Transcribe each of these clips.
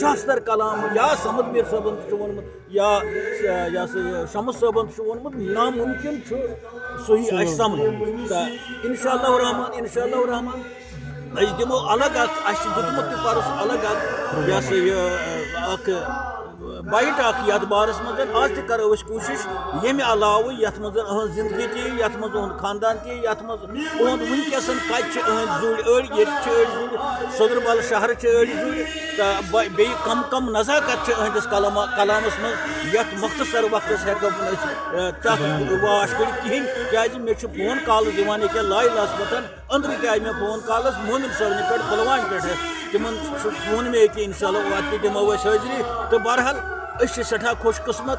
شاستر کلام یا سمد میر صٲبن ووٚنمُت یا شمس صٲبن ووٚنمُت ناممکن صحیح اَسہِ سمجھ تو انشاء اللہ الرحمن أسۍ دِمو الگ اَسہِ چھُ دیُتمُت تہِ پرُس الگ اکھ بائٹ یتھ بارس مز آج تہ کرو أسۍ کوٗشش ییٚمہِ علاوٕ یتھ منٛز أہٕنٛز زندگی تہِ یتھ منٛز أہُنٛد خاندان تہِ یتھ منٛز أہُنٛد ونکیٚسن کتہِ چھِ أہٕنٛدۍ زُرۍ أڑۍ ییٚتہِ چھِ أڑۍ زُرۍ صدربل شہر چھِ أڑۍ زُرۍ تہٕ بیٚیہِ کم نزاکت چھِ أہٕنٛدِس کلامس منٛز یتھ مختصر وقتس ہٮ۪کو أسۍ تتھ واش کٔرِتھ کِہیٖنۍ کیٛازِ مےٚ چھِ فون کالز یِوان ییٚکیٛاہ لایلَس پٮ۪ٹھ أنٛدرٕ تہِ آیہِ مےٚ فون کالز مومن صٲبنہِ پٮ۪ٹھ پُلوامہِ پٮ۪ٹھ تِمن ووٚن مےٚ ییٚکیٛاہ انشاء اللہ واتہِ تہِ دِمو أسۍ حٲضری تہٕ بہرحال أسۍ چھِ سٮ۪ٹھاہ خۄش قٕسمت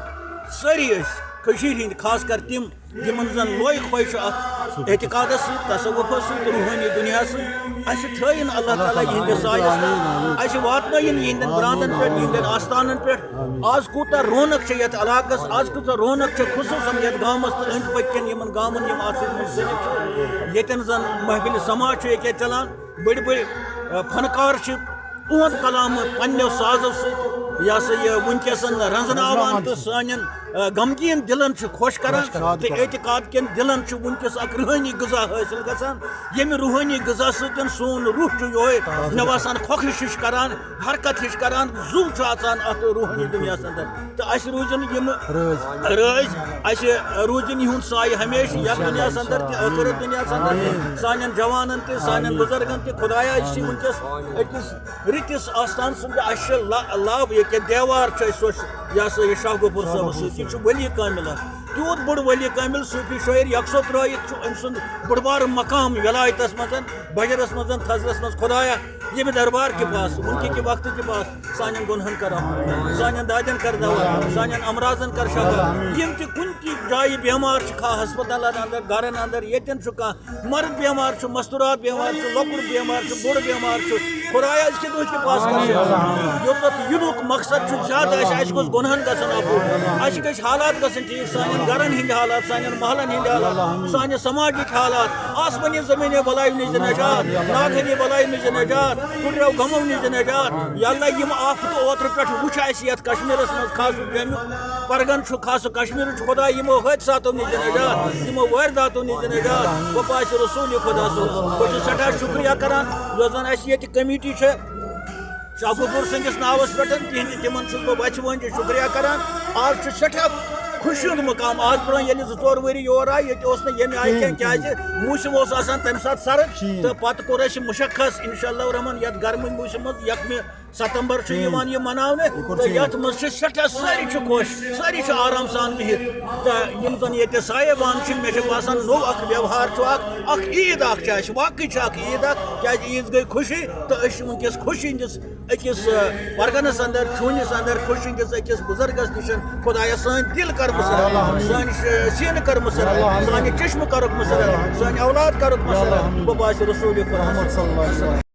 سٲری أسۍ کٔشیٖرِ ہِنٛدۍ خاص کر تِم یِمن زن لوے خوش چھُ اتھ اعتقادس سۭتۍ تصوُفس سۭتۍ روحٲنی دُنیاہس سۭتۍ اَسہِ تھٲیِن اللہ تعالیٰ یِہنٛدِس سایس تل اَسہِ واتنٲیِن یِہنٛدٮ۪ن برانٛدن پٮ۪ٹھ یِہنٛدٮ۪ن آستانن پٮ۪ٹھ آز کوٗتاہ رونق چھِ یتھ علاقس آز کۭژاہ رونق چھِ خصوٗصن یتھ گامس تہٕ أنٛدۍ پٔکۍ کٮ۪ن یِمن گامن یِم اتھ سۭتۍ مُنسلک چھِ ییٚتٮ۪ن زن محفِلہِ سماج چھُ ییٚکیٛاہ چلان بٔڑۍ بٔڑۍ فنکار چھِ اُہُنٛد کلام پننیو سازو سۭتۍ یہِ ونکیٚسن رنزناوان تہٕ سانٮ۪ن غمگیٖن دلن چھُ خۄش کران تہٕ اعتقاد کٮ۪ن دلن چھُ ونکیٚس اکھ روحٲنی غذا حٲصِل گژھان ییٚمہِ روحٲنی غذا سۭتۍ سون روح چھُ یہوے مےٚ باسان کھۄکھرِش ہِش کران حرکت ہِش کران زُو چھُ اژان اتھ روحٲنی دُنیاہس انٛدر تہٕ اَسہِ روٗزِن یِمہٕ رٲزۍ اَسہِ روٗزِن یِہُنٛد سایہِ ہمیشہِ یتھ دُنیاہس انٛدر تہِ ٲخرت دُنیاہس انٛدر تہِ سانٮ۪ن جوانن تہِ سانٮ۪ن بُزرگن تہِ خۄدایا أسۍ چھِ ونکیٚس أکِس رٕتِس آستان سُنٛد اَسہِ چھِ لب ییٚکیٛاہ دیوار چھُ اَسہِ یہِ شاہ غفور صٲبس سۭتۍ یہِ چھُ ؤلی کامِل اکھ تیوٗت بوٚڑ ؤلی کامِل صوٗفی شٲعر یکسو ترٲیِتھ چھُ أمۍ سُنٛد بوٚڑ بارٕ مقام ولایتس منٛز بجرس منٛز تھزرس منٛز خۄدایا ییٚمہِ دربار کے پاس وٕنکہِ کہِ وقتہٕ کے پاس سانٮ۪ن گۄنہن کر رحم سانٮ۪ن دادٮ۪ن کر دوا سانٮ۪ن امراضن کر شفا یِم تہِ کُنہِ تہِ جایہِ بٮ۪مار چھِ کانٛہہ ہسپتالن انٛدر گرن انٛدر ییٚتٮ۪ن چھُ کانٛہہ مرد بٮ۪مار چھُ مستوٗرات بٮ۪مار چھُ لۄکُٹ بٮ۪مار چھُ بوٚڑ بٮ۪مار چھُ خۄدایا أسۍ کِتھ کے پاس کر یوٚتتھ یِنُک مقصد چھُ زیادٕ اَسہِ گوٚژھ گۄنہن گژھن اَپور اَسہِ گژھِ حالات گژھٕنۍ ٹھیٖک سانٮ۪ن گرن ہٕنٛدۍ حالات سانٮ۪ن محلن ہٕنٛدۍ حالات سانہِ سماجِکۍ حالات آسمٲنی زٔمیٖنی بلایو نِش نجات ناگہٲنی بلایو نِش نجات کُڑریو غمو نِش نجات یا اللہ یِم آفتہٕ اوترٕ پٮ۪ٹھ وٕچھ اَسہِ یتھ کشمیٖرس منٛز خاص جوٚمیُک پرگن چھُ خاص کشمیٖرُک چھُ خۄدا یِمو حٲدثاتو نِش نجات یِمو وٲرۍداتو نِش نجات وۄپاسہِ رسوٗلہِ خۄدا صٲب بہٕ چھُس سٮ۪ٹھاہ شُکریہ کران یۄس زن اَسہِ ییٚتہِ کمیٖٹی چھےٚ شاہ غفور سٕنٛدِس ناوس پٮ۪ٹھ تِہنٛدِ تِمن چھُس بہٕ بچہِ وٲنجہِ شُکریہ کران آز چھُ سٮ۪ٹھاہ خوشی ہُنٛد مقام آز برونٛہہ ییٚلہِ 2-4 ؤری یور آیہِ ییٚتہِ اوس نہٕ ییٚمہِ آیہِ کینٛہہ کیٛازِ موسم اوس آسان تمہِ ساتہٕ سرد تہٕ پتہٕ کوٚر اَسہِ مُشخص انشاء اللہ الرحمن یتھ گرمہٕ موسمہِ منٛز 1 ستمبر چھُ یِوان یہِ مناونہٕ تہٕ یتھ منٛز چھِ سٮ۪ٹھاہ سٲری چھِ خۄش سٲری چھِ آرام سان بِہِتھ تہٕ یِم زن ییٚتہِ سایبان چھِ مےٚ چھُ باسان نوٚو اکھ ویوہار چھُ اکھ عیٖد اکھ چھِ اَسہِ واقعی چھِ اکھ عیٖد اکھ کیٛازِ عیٖذ گٔے خوشی تہٕ أسۍ چھِ ونکیٚس خوشی ہٕنٛدِس أکِس پرگنس انٛدر چھوٗنِس انٛدر خوشی ہٕنٛدِس أکِس بُزرگس نِش خۄدایا سٲنۍ دِل کر مُسر سٲنۍ سیٖنہٕ کر مُسر سانہِ چشمہٕ کرُکھ مُسر سٲنۍ اولاد کرُکھ مُسر بہٕ باسہِ رسوٗلہِ خۄدا